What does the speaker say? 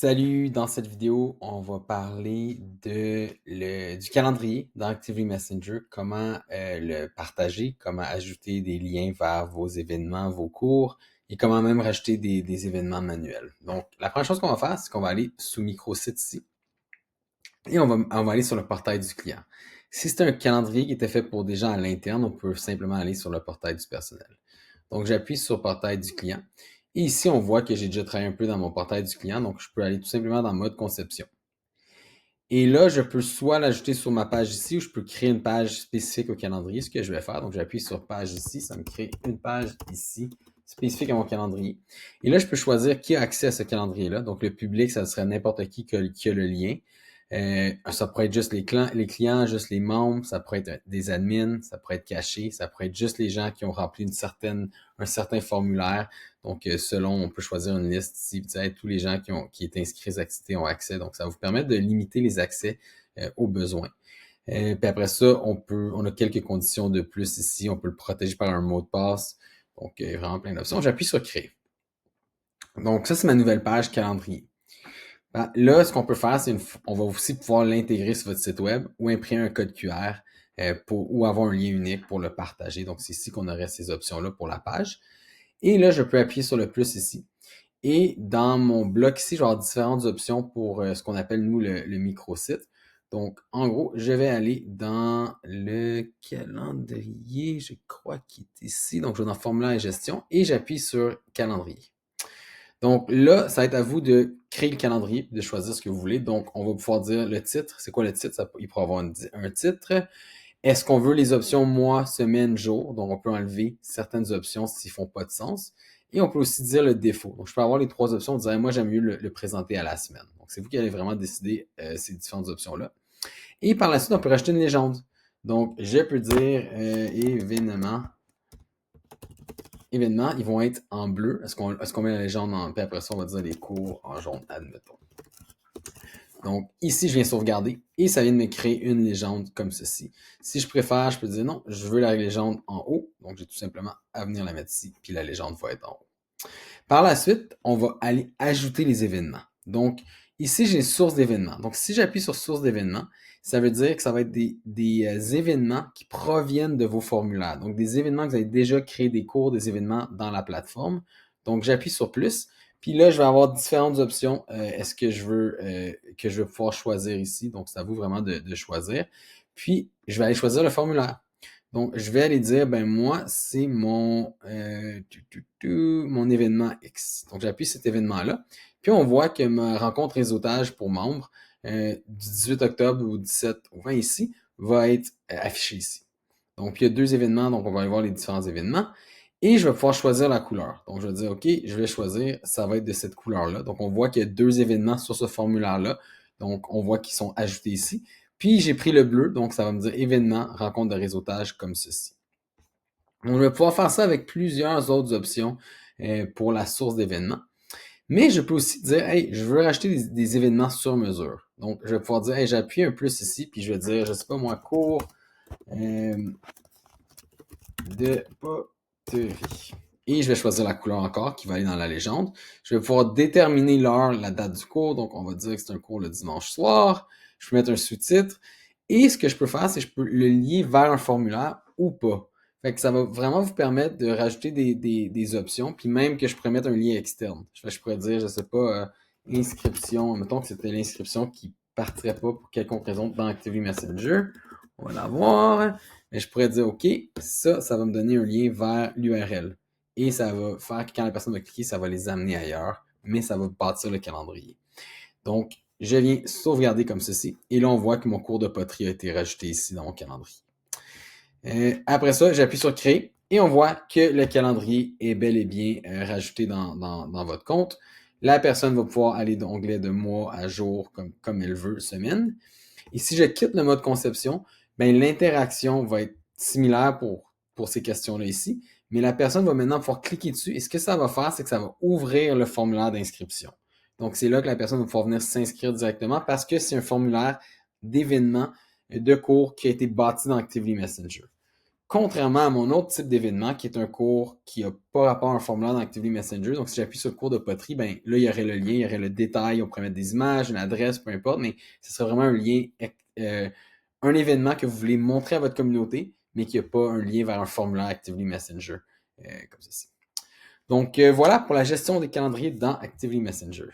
Salut, dans cette vidéo, on va parler du calendrier dans Actively Messenger, comment le partager, comment ajouter des liens vers vos événements, vos cours et comment même rajouter des événements manuels. Donc, la première chose qu'on va faire, c'est qu'on va aller sous microsite ici et on va aller sur le portail du client. Si c'est un calendrier qui était fait pour des gens à l'interne, on peut simplement aller sur le portail du personnel. Donc, j'appuie sur le portail du client. Et ici, on voit que j'ai déjà travaillé un peu dans mon portail du client, donc je peux aller tout simplement dans mode conception. Et là, je peux soit l'ajouter sur ma page ici ou je peux créer une page spécifique au calendrier, ce que je vais faire. Donc, j'appuie sur page ici, ça me crée une page ici spécifique à mon calendrier. Et là, je peux choisir qui a accès à ce calendrier-là. Donc, le public, ça serait n'importe qui a le lien. Ça pourrait être juste les clients, juste les membres, ça pourrait être des admins, ça pourrait être caché, ça pourrait être juste les gens qui ont rempli un certain formulaire. Donc, selon, on peut choisir une liste ici, tous les gens qui étaient inscrits aux activités ont accès. Donc, ça va vous permettre de limiter les accès aux besoins. Puis après ça, on a quelques conditions de plus ici. On peut le protéger par un mot de passe. Donc, vraiment plein d'options. J'appuie sur créer. Donc, ça, c'est ma nouvelle page calendrier. Là, ce qu'on peut faire, on va aussi pouvoir l'intégrer sur votre site web ou imprimer un code QR ou avoir un lien unique pour le partager. Donc, c'est ici qu'on aurait ces options-là pour la page. Et là, je peux appuyer sur le plus ici. Et dans mon bloc ici, je vais avoir différentes options pour ce qu'on appelle, nous, le microsite. Donc, en gros, je vais aller dans le calendrier, je crois qu'il est ici. Donc, je vais dans formulaire et gestion et j'appuie sur calendrier. Donc là, ça va être à vous de créer le calendrier, de choisir ce que vous voulez. Donc, on va pouvoir dire le titre. C'est quoi le titre? Il pourrait avoir un titre. Est-ce qu'on veut les options mois, semaine, jour? Donc, on peut enlever certaines options s'ils font pas de sens. Et on peut aussi dire le défaut. Donc, je peux avoir les trois options. On dirait, moi, j'aime mieux le présenter à la semaine. Donc, c'est vous qui allez vraiment décider ces différentes options-là. Et par la suite, on peut rajouter une légende. Donc, je peux dire événements, ils vont être en bleu. Est-ce qu'on met la légende en puis après ça, on va dire les cours en jaune, admettons. Donc, ici, je viens sauvegarder et ça vient de me créer une légende comme ceci. Si je préfère, je peux dire non, je veux la légende en haut. Donc, j'ai tout simplement à venir la mettre ici, puis la légende va être en haut. Par la suite, on va aller ajouter les événements. Donc, ici, j'ai source d'événements. Donc, si j'appuie sur source d'événements, ça veut dire que ça va être des événements qui proviennent de vos formulaires. Donc, des événements que vous avez déjà créé des cours, des événements dans la plateforme. Donc, j'appuie sur plus. Puis là, je vais avoir différentes options. Est-ce que je veux pouvoir choisir ici? Donc, c'est à vous vraiment de choisir. Puis, je vais aller choisir le formulaire. Donc, je vais aller dire, ben moi, c'est mon événement X. Donc, j'appuie cet événement-là. Puis, on voit que ma rencontre réseautage pour membres du 18 octobre au 17 au 20 ici va être affichée ici. Donc, il y a deux événements, donc on va aller voir les différents événements. Et je vais pouvoir choisir la couleur. Donc, je vais dire, OK, je vais choisir, ça va être de cette couleur-là. Donc, on voit qu'il y a deux événements sur ce formulaire-là. Donc, on voit qu'ils sont ajoutés ici. Puis, j'ai pris le bleu, donc ça va me dire événement, rencontre de réseautage comme ceci. On va pouvoir faire ça avec plusieurs autres options pour la source d'événements. Mais je peux aussi dire, hey, je veux racheter des événements sur mesure. Donc, je vais pouvoir dire, hey, j'appuie un plus ici, puis je vais dire, je sais pas moi, cours de poterie. Et je vais choisir la couleur encore qui va aller dans la légende. Je vais pouvoir déterminer l'heure, la date du cours. Donc, on va dire que c'est un cours le dimanche soir. Je peux mettre un sous-titre. Et ce que je peux faire, c'est que je peux le lier vers un formulaire ou pas. Fait que ça va vraiment vous permettre de rajouter des options, puis même que je pourrais mettre un lien externe. Je pourrais dire, je sais pas, inscription. Mettons que c'était l'inscription qui partirait pas pour quelconque raison dans Activity Messenger. On va la voir. Mais je pourrais dire, OK, ça va me donner un lien vers l'URL. Et ça va faire que quand la personne va cliquer, ça va les amener ailleurs, mais ça va bâtir le calendrier. Donc, je viens sauvegarder comme ceci. Et là, on voit que mon cours de poterie a été rajouté ici dans mon calendrier. Après ça, j'appuie sur créer et on voit que le calendrier est bel et bien rajouté dans votre compte. La personne va pouvoir aller d'onglet de mois à jour comme elle veut, semaine. Et si je quitte le mode conception, ben, l'interaction va être similaire pour ces questions-là ici, mais la personne va maintenant pouvoir cliquer dessus et ce que ça va faire, c'est que ça va ouvrir le formulaire d'inscription. Donc, c'est là que la personne va pouvoir venir s'inscrire directement parce que c'est un formulaire d'événement de cours qui a été bâti dans Actively Messenger. Contrairement à mon autre type d'événement, qui est un cours qui n'a pas rapport à un formulaire dans Actively Messenger. Donc, si j'appuie sur le cours de poterie, ben là, il y aurait le lien, il y aurait le détail, on pourrait mettre des images, une adresse, peu importe, mais ce serait vraiment un lien, un événement que vous voulez montrer à votre communauté, mais qui n'a pas un lien vers un formulaire Actively Messenger, comme ceci. Donc, voilà pour la gestion des calendriers dans Actively Messenger.